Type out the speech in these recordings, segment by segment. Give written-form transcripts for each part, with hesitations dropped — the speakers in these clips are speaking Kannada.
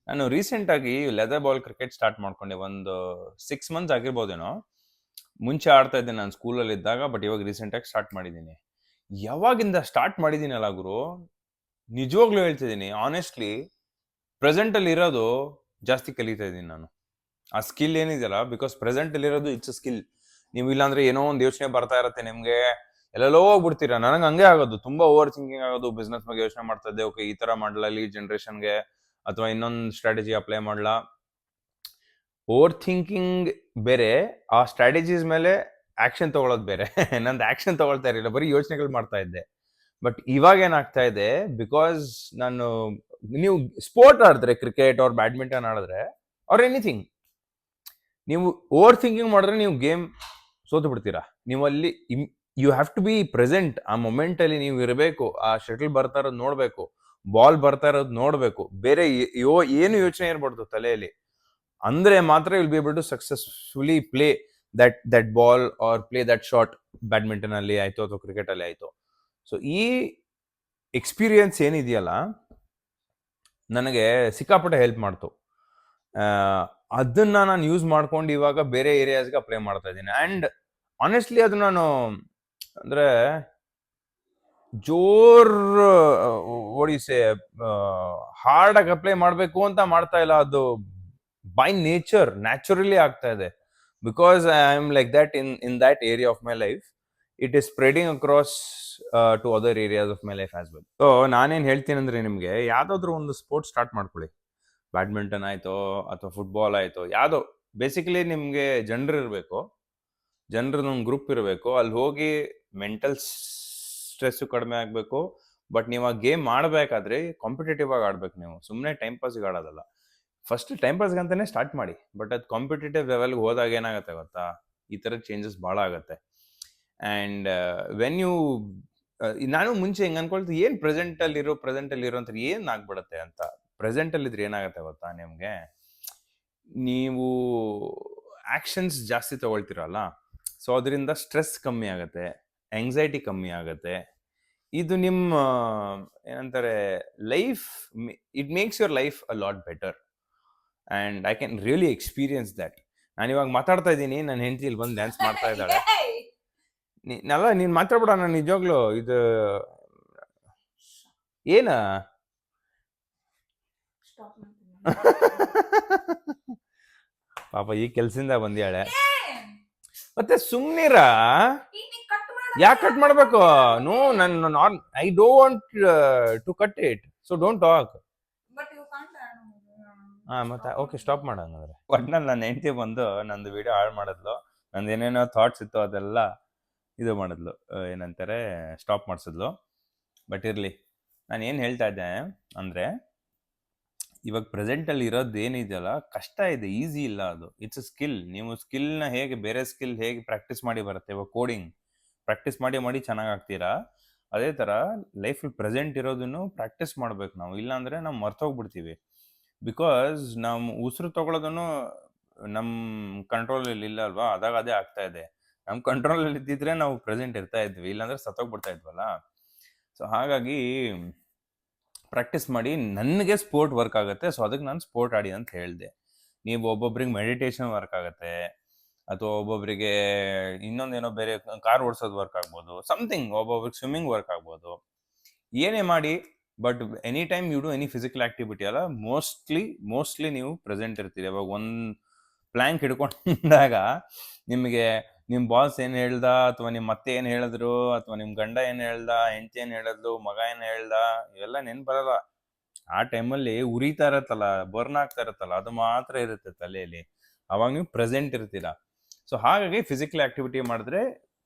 ನಾನು ರೀಸೆಂಟಾಗಿ ಲೆದರ್ ಬಾಲ್ ಕ್ರಿಕೆಟ್ ಸ್ಟಾರ್ಟ್ ಮಾಡ್ಕೊಂಡೆ. ಒಂದು 6 ಮಂತ್ಸ್ ಆಗಿರ್ಬೋದೇನೋ. ಮುಂಚೆ ಆಡ್ತಾ ಇದ್ದೆ ನಾನು ಸ್ಕೂಲಲ್ಲಿ ಇದ್ದಾಗ, ಬಟ್ ಇವಾಗ ರೀಸೆಂಟಾಗಿ ಸ್ಟಾರ್ಟ್ ಮಾಡಿದ್ದೀನಿ. ಯಾವಾಗಿಂದ ಸ್ಟಾರ್ಟ್ ಮಾಡಿದ್ದೀನಲ್ಲ ಗುರು, ನಿಜವಾಗ್ಲೂ ಹೇಳ್ತಿದ್ದೀನಿ, ಆನೆಸ್ಟ್ಲಿ ಪ್ರೆಸೆಂಟಲ್ಲಿ ಇರೋದು ಜಾಸ್ತಿ ಕಲಿತಾ ಇದ್ದೀನಿ ನಾನು. ಆ ಸ್ಕಿಲ್ ಏನಿದೆಯಲ್ಲ, ಬಿಕಾಸ್ ಪ್ರೆಸೆಂಟಲ್ಲಿ ಇರೋದು ಇಟ್ಸ್ ಸ್ಕಿಲ್. ನೀವು ಇಲ್ಲಾಂದ್ರೆ ಏನೋ ಒಂದು ಯೋಚನೆ ಬರ್ತಾ ಇರತ್ತೆ ನಿಮಗೆ, ಎಲ್ಲೆಲ್ಲೋ ಹೋಗ್ಬಿಡ್ತೀರಾ. ನನಗೆ ಹಂಗೆ ಆಗೋದು, ತುಂಬಾ ಓವರ್ ಥಿಂಕಿಂಗ್ ಆಗೋದು. ಬಿಸ್ನೆಸ್ ಬಗ್ಗೆ ಯೋಚನೆ ಮಾಡ್ತಾ ಇದ್ದೆ, ಓಕೆ ಈ ತರ ಮಾಡಲ್ಲ ಈ ಜನರೇಷನ್ಗೆ, ಅಥವಾ ಇನ್ನೊಂದು ಸ್ಟ್ರಾಟಜಿ ಅಪ್ಲೈ ಮಾಡಲ್ಲ. ಓವರ್ ಥಿಂಕಿಂಗ್ ಬೇರೆ, ಆ ಸ್ಟ್ರಾಟಜೀಸ್ ಮೇಲೆ ಆಕ್ಷನ್ ತಗೊಳ್ಳೋದು ಬೇರೆ. ನಂದು ಆಕ್ಷನ್ ತಗೊಳ್ತಾ ಇರಲಿಲ್ಲ, ಬರೀ ಯೋಚನೆಗಳು ಮಾಡ್ತಾ ಇದ್ದೆ. ಬಟ್ ಇವಾಗ ಏನಾಗ್ತಾ ಇದೆ, ಬಿಕಾಸ್ ನಾನು, ನೀವು ಸ್ಪೋರ್ಟ್ ಆಡಿದ್ರೆ, ಕ್ರಿಕೆಟ್ ಅವ್ರ ಬ್ಯಾಡ್ಮಿಂಟನ್ ಆಡಿದ್ರೆ ಅವ್ರ ಎನಿಥಿಂಗ್, ನೀವು ಓವರ್ ಥಿಂಕಿಂಗ್ ಮಾಡಿದ್ರೆ ನೀವು ಗೇಮ್ ಸೋತು ಬಿಡ್ತೀರಾ. ನೀವು ಅಲ್ಲಿ you have to be present. ಆ ಮೊಮೆಂಟ್ ಅಲ್ಲಿ ನೀವು ಇರಬೇಕು. ಆ ಶಟಲ್ ಬರ್ತಾ ಇರೋದು ನೋಡ್ಬೇಕು, ಬಾಲ್ ಬರ್ತಾ ಇರೋದು ನೋಡ್ಬೇಕು, ಬೇರೆ ಏನು ಯೋಚನೆ ಇರ್ಬಾರ್ದು ತಲೆಯಲ್ಲಿ. ಅಂದ್ರೆ ಮಾತ್ರ will be able to successfully play that ball or play that shot. Badminton ಅಲ್ಲಿ ಆಯ್ತು ಅಥವಾ ಕ್ರಿಕೆಟ್ ಅಲ್ಲಿ ಆಯ್ತು. ಸೊ ಈ ಎಕ್ಸ್ಪೀರಿಯನ್ಸ್ ಏನಿದೆಯಲ್ಲ, ನನಗೆ ಸಿಕ್ಕಾಪಟ್ಟೆ ಹೆಲ್ಪ್ ಮಾಡ್ತು. ಅದನ್ನ ನಾನು ಯೂಸ್ ಮಾಡ್ಕೊಂಡು ಇವಾಗ ಬೇರೆ ಏರಿಯಾಸ್ಗೆ ಅಪ್ಲೈ ಮಾಡ್ತಾ ಇದ್ದೀನಿ. ಅಂಡ್ ಆನೆಸ್ಟ್ಲಿ ಅದು ನಾನು ಅಂದ್ರೆ ಜೋರ್ ಓಡಿಸೆ ಹಾರ್ಡ್ ಆಗಿ ಅಪ್ಲೈ ಮಾಡ್ಬೇಕು ಅಂತ ಮಾಡ್ತಾ ಇಲ್ಲ. ಅದು ಬೈ ನೇಚರ್ ನ್ಯಾಚುರಲಿ ಆಗ್ತಾ ಇದೆ. Because I am like that in that area of my life. It is spreading across to other areas of my life as well. So ನಾನೇನ್ ಹೇಳ್ತೀನಿ ಅಂದ್ರೆ, ನಿಮ್ಗೆ ಯಾವ್ದಾದ್ರು ಒಂದು ಸ್ಪೋರ್ಟ್ಸ್ ಸ್ಟಾರ್ಟ್ ಮಾಡ್ಕೊಳ್ಳಿ. ಬ್ಯಾಡ್ಮಿಂಟನ್ ಆಯ್ತೋ ಅಥವಾ ಫುಟ್ಬಾಲ್ ಆಯ್ತೋ, ಯಾವ್ದೋ. ಬೇಸಿಕಲಿ ನಿಮ್ಗೆ ಜನರು ಇರಬೇಕು, ಜನರದೊಂದು ಗ್ರೂಪ್ ಇರಬೇಕು. ಅಲ್ಲಿ ಹೋಗಿ ಮೆಂಟಲ್ ಸ್ಟ್ರೆಸ್ ಕಡಿಮೆ ಆಗ್ಬೇಕು. ಬಟ್ ನೀವು ಆ ಗೇಮ್ ಆಡ್ಬೇಕಾದ್ರೆ ಕಾಂಪಿಟೇಟಿವ್ ಆಗಿ ಆಡ್ಬೇಕು. ನೀವು ಸುಮ್ಮನೆ ಟೈಮ್ ಪಾಸ್ಗೆ ಆಡೋದಲ್ಲ. ಫಸ್ಟ್ ಟೈಮ್ ಪಾಸ್ಗೆ ಅಂತಾನೆ ಸ್ಟಾರ್ಟ್ ಮಾಡಿ. ಬಟ್ ಅದು ಕಾಂಪಿಟೇಟಿವ್ ಲೆವೆಲ್ಗೆ ಹೋದಾಗ ಏನಾಗುತ್ತೆ ಗೊತ್ತಾ, ಈ ಥರದ ಚೇಂಜಸ್ ಭಾಳ ಆಗುತ್ತೆ. ಆ್ಯಂಡ್ ವೆನ್ ಯು ನಾನು ಮುಂಚೆ ಹಿಂಗೆ ಅನ್ಕೊಳ್ತೀನಿ, ಏನು ಪ್ರೆಸೆಂಟಲ್ಲಿ ಇರೋ ಅಂತ ಏನು ಆಗ್ಬಿಡುತ್ತೆ ಅಂತ. ಪ್ರೆಸೆಂಟಲ್ಲಿದ್ರೆ ಏನಾಗುತ್ತೆ ಗೊತ್ತಾ ನಿಮಗೆ, ನೀವು ಆಕ್ಷನ್ಸ್ ಜಾಸ್ತಿ ತಗೊಳ್ತೀರಲ್ಲ, ಸೊ ಅದರಿಂದ ಸ್ಟ್ರೆಸ್ ಕಮ್ಮಿ ಆಗುತ್ತೆ, ಎಂಗ್ಸೈಟಿ ಕಮ್ಮಿ ಆಗುತ್ತೆ. ಇದು ನಿಮ್ಮ ಏನಂತಾರೆ, life, it makes your life a lot better. And I can really experience that. ನಾನು ಇವಾಗ ಮಾತಾಡ್ತಾ ಇದ್ದೀನಿ, ನನ್ನ ಹೆಂಡತಿ ಇಲ್ಲಿ ಬಂದು ಡ್ಯಾನ್ಸ್ ಮಾಡ್ತಾ ಇದ್ದಾಳೆ. ನೀನು ಮಾತಾಡ್ಬೇಡ, ನಾನು ನಿಜವಾಗ್ಲು ಇದು ಏನ ಪಾಪ ಈ ಕೆಲ್ಸದಿಂದ ಬಂದ್ಯಾಳೆ. ಮತ್ತೆ ಸುಮ್ನಿರ, ಯಾಕೆ ಕಟ್ ಮಾಡ್ಬೇಕು? ನೋ, ನನ್ನ I don't want to cut it, so don't talk. ಹಾ, ಮತ್ತೆ ಓಕೆ, ಸ್ಟಾಪ್ ಮಾಡಂಗಾದ್ರೆ. ಒಟ್ನಲ್ಲಿ ನನ್ನ ಹೆಂಡತಿ ಬಂದು ನಂದು ವಿಡಿಯೋ ಹಾಳು ಮಾಡಿದ್ಲು. ನಂದು ಏನೇನೋ ಥಾಟ್ಸ್ ಇತ್ತು ಅದೆಲ್ಲ ಇದು ಮಾಡಿದ್ಲು, ಏನಂತಾರೆ, ಸ್ಟಾಪ್ ಮಾಡಿಸಿದ್ಲು. ಬಟ್ ಇರಲಿ, ನಾನು ಏನು ಹೇಳ್ತಾ ಇದ್ದೆ ಅಂದರೆ, ಇವಾಗ ಪ್ರೆಸೆಂಟಲ್ಲಿ ಇರೋದು ಏನಿದೆಯಲ್ಲ, ಕಷ್ಟ ಇದೆ, ಈಸಿ ಇಲ್ಲ ಅದು. It's a skill. ನೀವು ಸ್ಕಿಲ್ನ ಹೇಗೆ, ಬೇರೆ ಸ್ಕಿಲ್ ಹೇಗೆ ಪ್ರಾಕ್ಟೀಸ್ ಮಾಡಿ ಬರುತ್ತೆ, ಇವಾಗ ಕೋಡಿಂಗ್ ಪ್ರಾಕ್ಟೀಸ್ ಮಾಡಿ ಮಾಡಿ ಚೆನ್ನಾಗಿ ಆಗ್ತೀರಾ, ಅದೇ ಥರ ಲೈಫಲ್ಲಿ ಪ್ರೆಸೆಂಟ್ ಇರೋದನ್ನು ಪ್ರಾಕ್ಟೀಸ್ ಮಾಡ್ಬೇಕು ನಾವು. ಇಲ್ಲಾಂದರೆ ನಾವು ಮರ್ತೋಗ್ಬಿಡ್ತೀವಿ. ಬಿಕಾಸ್ ನಮ್ಮ ಉಸಿರು ತಗೊಳ್ಳೋದನ್ನು ನಮ್ಮ ಕಂಟ್ರೋಲಲ್ಲಿ ಇಲ್ಲ ಅಲ್ವಾ, ಅದಾಗ ಅದೇ ಆಗ್ತಾ ಇದೆ. ನಮ್ಮ ಕಂಟ್ರೋಲಲ್ಲಿ ಇದ್ದಿದ್ರೆ ನಾವು ಪ್ರೆಸೆಂಟ್ ಇರ್ತಾ ಇದ್ವಿ, ಇಲ್ಲಾಂದರೆ ಸತ್ತೋಗ್ಬಿಡ್ತಾ ಇದ್ವಲ್ಲ. ಸೊ ಹಾಗಾಗಿ ಪ್ರಾಕ್ಟೀಸ್ ಮಾಡಿ. ನನಗೆ ಸ್ಪೋರ್ಟ್ ವರ್ಕ್ ಆಗುತ್ತೆ, ಸೊ ಅದಕ್ಕೆ ನಾನು ಸ್ಪೋರ್ಟ್ ಆಡಿ ಅಂತ ಹೇಳಿದೆ. ನೀವು ಒಬ್ಬೊಬ್ರಿಗೆ ಮೆಡಿಟೇಷನ್ ವರ್ಕ್ ಆಗುತ್ತೆ, ಅಥವಾ ಒಬ್ಬೊಬ್ಬರಿಗೆ ಇನ್ನೊಂದೇನೋ ಬೇರೆ ಕಾರ್ ಓಡಿಸೋದು ವರ್ಕ್ ಆಗ್ಬೋದು, ಸಮಥಿಂಗ್. ಒಬ್ಬೊಬ್ರಿಗೆ ಸ್ವಿಮ್ಮಿಂಗ್ ವರ್ಕ್ ಆಗ್ಬೋದು. ಏನೇ ಮಾಡಿ, but any time you do any physical activity ಅಲ್ಲ, ಮೋಸ್ಟ್ಲಿ ನೀವು ಪ್ರೆಸೆಂಟ್ ಇರ್ತೀರಿ. ಅವಾಗ ಒಂದು ಪ್ಲ್ಯಾಂಕ್ ಹಿಡ್ಕೊಂಡಾಗ ನಿಮಗೆ ನಿಮ್ಮ ಬಾಸ್ ಏನು ಹೇಳ್ದ, ಅಥವಾ ನಿಮ್ಮ ಅತ್ತೆ ಏನು ಹೇಳಿದ್ರು, ಅಥವಾ ನಿಮ್ಮ ಗಂಡ ಏನು ಹೇಳ್ದ, ಹೆಂಡತಿ ಏನು ಹೇಳಿದ್ಲು, ಮಗ ಏನು ಹೇಳ್ದ, ಇವೆಲ್ಲ ನೆನ್ಪು ಬರಲ್ಲ. ಆ ಟೈಮಲ್ಲಿ ಉರಿತಾ ಇರತ್ತಲ್ಲ, ಬರ್ನ್ ಆಗ್ತಾ ಇರತ್ತಲ್ಲ, ಅದು ಮಾತ್ರ ಇರುತ್ತೆ ತಲೆಯಲ್ಲಿ. ಅವಾಗ ನೀವು ಪ್ರೆಸೆಂಟ್ ಇರ್ತೀರಾ. ಸೊ ಹಾಗಾಗಿ ಫಿಸಿಕಲ್ ಆಕ್ಟಿವಿಟಿ ಮಾಡಿದ್ರೆ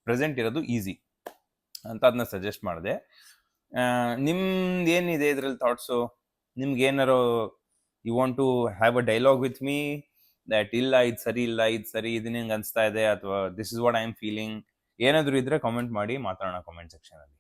ಪ್ರೆಸೆಂಟ್ ಇರೋದು ಈಸಿ ಅಂತ ಅದನ್ನ ಸಜೆಸ್ಟ್ ಮಾಡಿದೆ. ನಿಮ್ದು ಏನಿದೆ ಇದರಲ್ಲಿ ಥಾಟ್ಸು? ನಿಮ್ಗೆ ಏನಾರು you want to have a dialogue with me, that ಇಲ್ಲ ಇದು ಸರಿ, ಇಲ್ಲ ಇದು ಸರಿ, ಇದು ನಿಂಗೆ ಅನಿಸ್ತಾ ಇದೆ, ಅಥವಾ this is what I am feeling, ಏನಾದರೂ ಇದ್ರೆ ಕಾಮೆಂಟ್ ಮಾಡಿ, ಮಾತಾಡೋಣ ಕಾಮೆಂಟ್ ಸೆಕ್ಷನಲ್ಲಿ.